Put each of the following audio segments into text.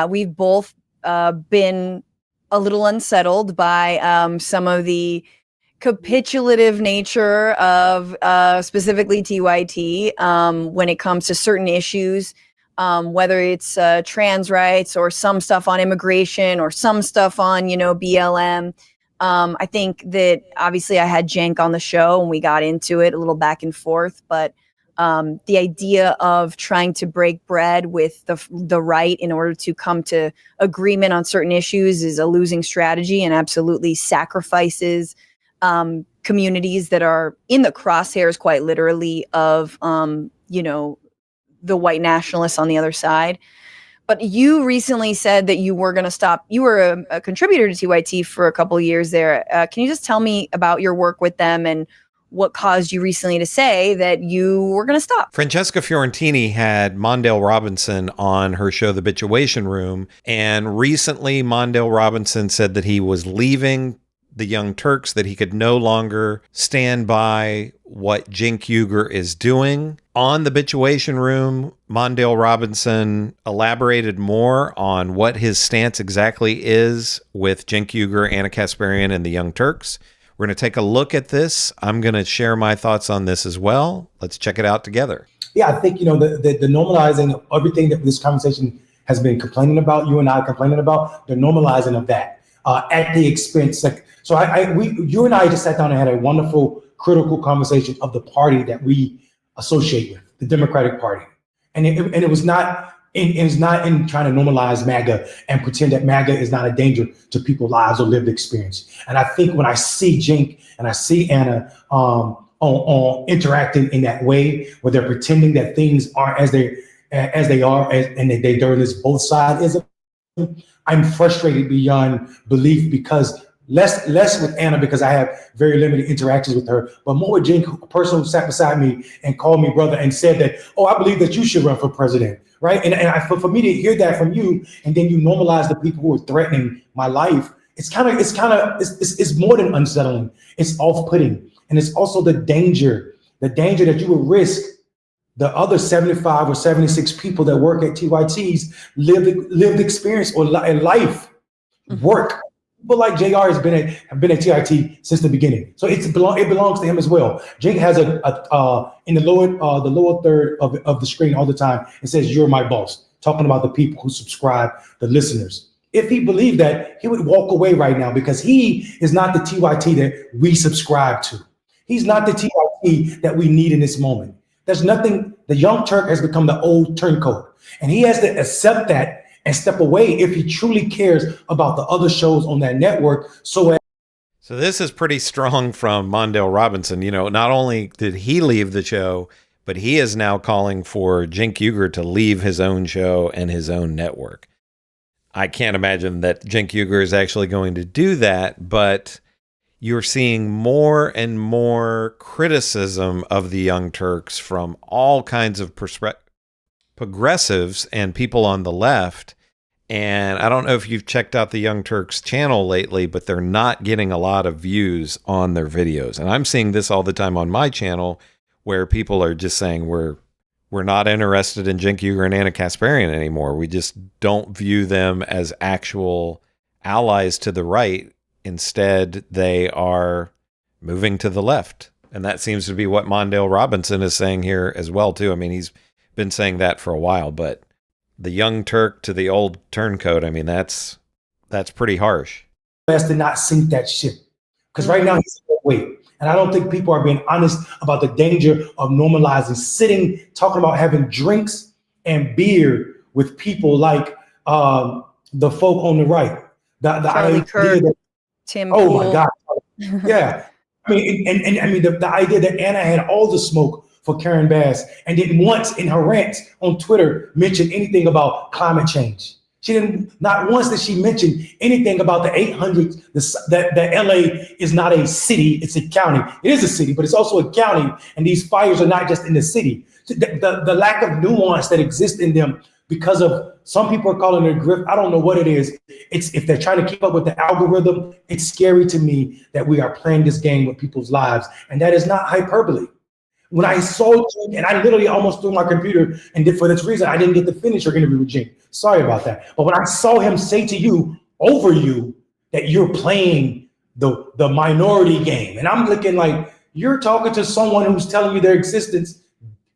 we've both been a little unsettled by some of the capitulative nature of specifically TYT when it comes to certain issues, whether it's trans rights or some stuff on immigration or some stuff on, BLM. I think that obviously I had Cenk on the show and we got into it a little back and forth, but the idea of trying to break bread with the right in order to come to agreement on certain issues is a losing strategy and absolutely sacrifices communities that are in the crosshairs, quite literally, of the white nationalists on the other side. But you recently said that you were going to stop. You were a contributor to TYT for a couple of years there. Can you just tell me about your work with them and what caused you recently to say that you were going to stop? Francesca Fiorentini had Mondale Robinson on her show, The Bitchuation Room. And recently, Mondale Robinson said that he was leaving the Young Turks, that he could no longer stand by what Cenk Uygur is doing. On The Bitchuation Room, Mondale Robinson elaborated more on what his stance exactly is with Cenk Uygur, Anna Kasparian, and the Young Turks. We're going to take a look at this. I'm going to share my thoughts on this as well. Let's check it out together. Yeah, I think, the normalizing of everything that this conversation has been complaining about, you and I complaining about, the normalizing of that at the expense. You and I just sat down and had a wonderful, critical conversation of the party that we associate with, the Democratic Party. And it was not in trying to normalize MAGA and pretend that MAGA is not a danger to people's lives or lived experience. And I think when I see Cenk and I see Anna on interacting in that way, where they're pretending that things aren't as they are, and they during this both sides, I'm frustrated beyond belief, because less with Anna, because I have very limited interactions with her, but more with Cenk, a person who sat beside me and called me brother and said that, I believe that you should run for president, right? And for me to hear that from you, and then you normalize the people who are threatening my life, it's more than unsettling. It's off-putting, and it's also the danger that you would risk the other 75 or 76 people that work at TYT's lived experience or life, work. People like JR have been at TYT since the beginning, so it belongs to him as well. Cenk has in the lower third of the screen all the time. It says, "You're my boss," talking about the people who subscribe, the listeners. If he believed that, he would walk away right now, because he is not the TYT that we subscribe to. He's not the TYT that we need in this moment. There's nothing. The Young Turk has become the old turncoat, and he has to accept that and step away if he truly cares about the other shows on that network. So this is pretty strong from Mondale Robinson. Not only did he leave the show, but he is now calling for Cenk Uygur to leave his own show and his own network. I can't imagine that Cenk Uygur is actually going to do that, but you're seeing more and more criticism of the Young Turks from all kinds of progressives and people on the left. And I don't know if you've checked out the Young Turks channel lately, but they're not getting a lot of views on their videos. And I'm seeing this all the time on my channel, where people are just saying we're not interested in Cenk Uygur and Anna Kasparian anymore. We just don't view them as actual allies to the right. Instead, they are moving to the left. And that seems to be what Mondale Robinson is saying here as well, too. I mean, he's been saying that for a while, but the Young Turk to the old turncoat, I mean, that's pretty harsh. Best to not sink that ship, because right now he's wait. And I don't think people are being honest about the danger of normalizing talking about having drinks and beer with people like the folk on the right. Charlie Kirk, Tim oh Pool. My God. Yeah. I mean, and the idea that Anna had all the smoke for Karen Bass and didn't once in her rants on Twitter mention anything about climate change. She didn't, not once did she mention anything about the 800, that LA is not a city, it's a county. It is a city, but it's also a county, and these fires are not just in the city. The lack of nuance that exists in them, because of, some people are calling it a grift. I don't know what it is. It's, if they're trying to keep up with the algorithm, it's scary to me that we are playing this game with people's lives, and that is not hyperbole. When I saw Cenk, and I literally almost threw my computer, and for this reason, I didn't get to finish your interview with Cenk. Sorry about that. But when I saw him say to you, over you, that you're playing the minority game, and I'm looking like, you're talking to someone who's telling you their existence,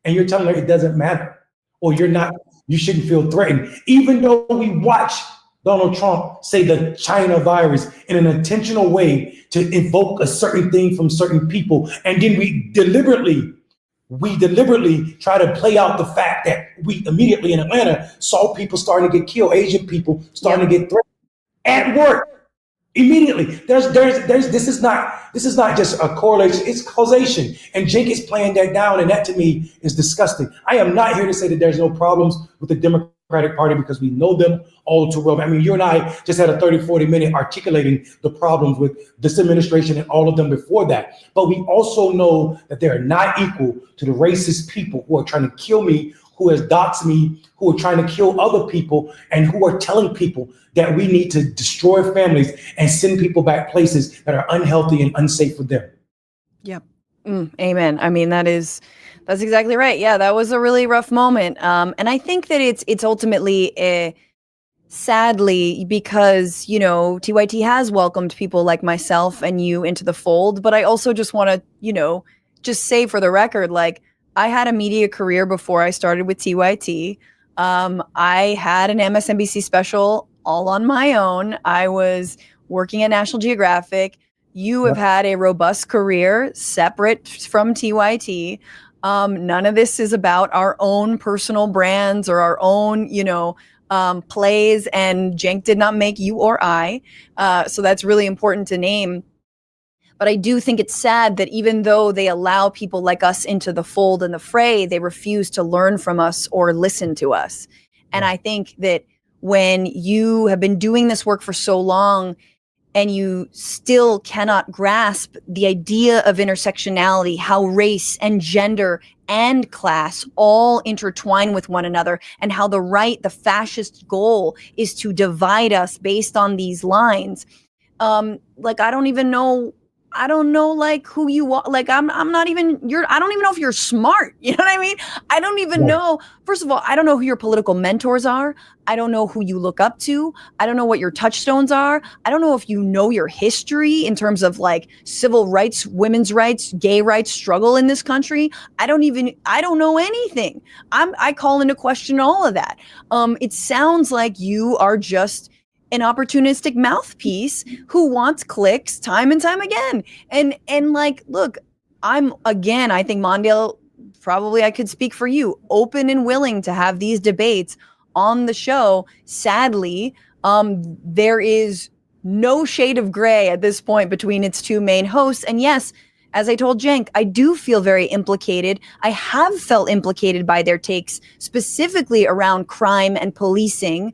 and you're telling her it doesn't matter, or you shouldn't feel threatened. Even though we watch Donald Trump say the China virus in an intentional way to invoke a certain thing from certain people, and then we deliberately try to play out the fact that we immediately in Atlanta saw people starting to get killed, Asian people starting to get threatened at work. Immediately, this is not just a correlation, it's causation. And Cenk is playing that down, and that to me is disgusting. I am not here to say that there's no problems with the Democratic Party because we know them all too well. I mean, you and I just had a 30-40 minute articulating the problems with this administration and all of them before that. But we also know that they are not equal to the racist people who are trying to kill me, who has doxed me, who are trying to kill other people, and who are telling people that we need to destroy families and send people back places that are unhealthy and unsafe for them. Yep. Amen. I mean, that's exactly right. Yeah, that was a really rough moment. And I think that it's ultimately sadly, because, TYT has welcomed people like myself and you into the fold. But I also just want to, just say for the record, like, I had a media career before I started with TYT. I had an MSNBC special all on my own. I was working at National Geographic. You have had a robust career separate from TYT. None of this is about our own personal brands or our own, plays. And Cenk did not make you or I. So that's really important to name. But I do think it's sad that even though they allow people like us into the fold and the fray, they refuse to learn from us or listen to us. And I think that when you have been doing this work for so long and you still cannot grasp the idea of intersectionality, how race and gender and class all intertwine with one another, and how the fascist goal is to divide us based on these lines. I don't know like who you are. Like I don't even know if you're smart. You know what I mean? I don't even know. First of all, I don't know who your political mentors are. I don't know who you look up to. I don't know what your touchstones are. I don't know if you know your history in terms of like civil rights, women's rights, gay rights struggle in this country. I don't know anything. I call into question all of that. It sounds like you are just an opportunistic mouthpiece who wants clicks time and time again. And like, look, I think Mondale, probably I could speak for you, open and willing to have these debates on the show. Sadly, there is no shade of gray at this point between its two main hosts. And yes, as I told Cenk, I do feel very implicated. I have felt implicated by their takes, specifically around crime and policing,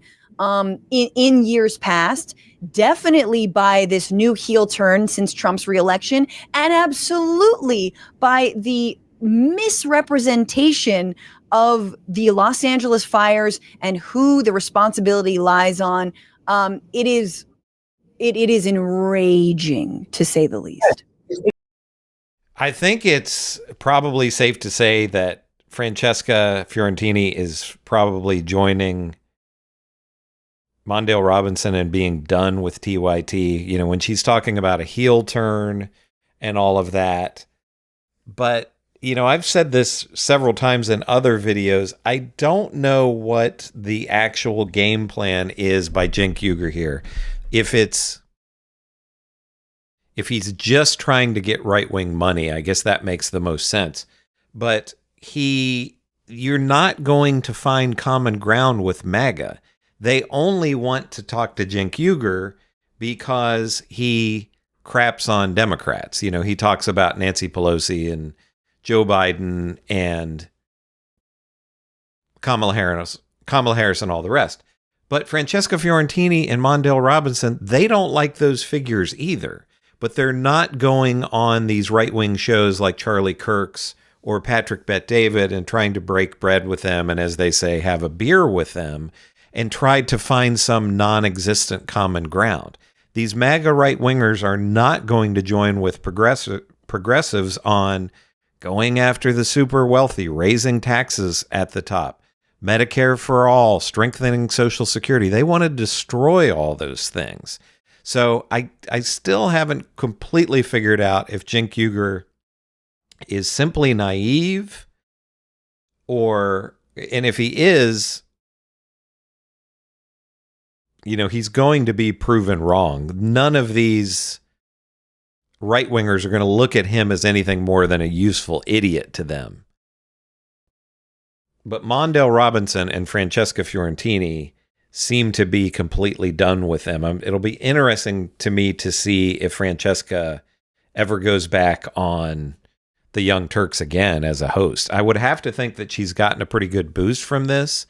in years past, definitely by this new heel turn since Trump's reelection, and absolutely by the misrepresentation of the Los Angeles fires and who the responsibility lies on. It is enraging, to say the least. I think it's probably safe to say that Francesca Fiorentini is probably joining Mondale Robinson and being done with TYT, when she's talking about a heel turn and all of that. But, I've said this several times in other videos. I don't know what the actual game plan is by Cenk Uygur here. If he's just trying to get right-wing money, I guess that makes the most sense. But you're not going to find common ground with MAGA. They only want to talk to Cenk Uygur because he craps on Democrats. He talks about Nancy Pelosi and Joe Biden and Kamala Harris and all the rest. But Francesca Fiorentini and Mondale Robinson, they don't like those figures either. But they're not going on these right-wing shows like Charlie Kirk's or Patrick Bet-David and trying to break bread with them and, as they say, have a beer with them, and tried to find some non-existent common ground. These MAGA right-wingers are not going to join with progressives on going after the super wealthy, raising taxes at the top, Medicare for all, strengthening Social Security. They want to destroy all those things. So I still haven't completely figured out if Cenk Uygur is simply naive, and if he is, he's going to be proven wrong. None of these right-wingers are going to look at him as anything more than a useful idiot to them. But Mondale Robinson and Francesca Fiorentini seem to be completely done with him. It'll be interesting to me to see if Francesca ever goes back on the Young Turks again as a host. I would have to think that she's gotten a pretty good boost from this.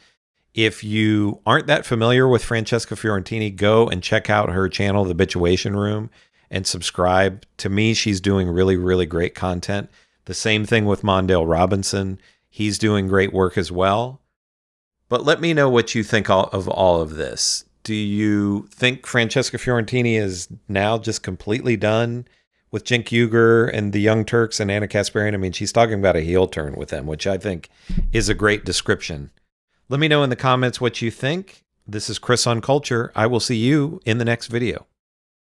If you aren't that familiar with Francesca Fiorentini, go and check out her channel, The Bitchuation Room, and subscribe. To me, she's doing really, really great content. The same thing with Mondale Robinson. He's doing great work as well. But let me know what you think of all of this. Do you think Francesca Fiorentini is now just completely done with Cenk Uygur and the Young Turks and Anna Kasparian? I mean, she's talking about a heel turn with them, which I think is a great description. Let me know in the comments what you think. This is Chris on Culture. I will see you in the next video.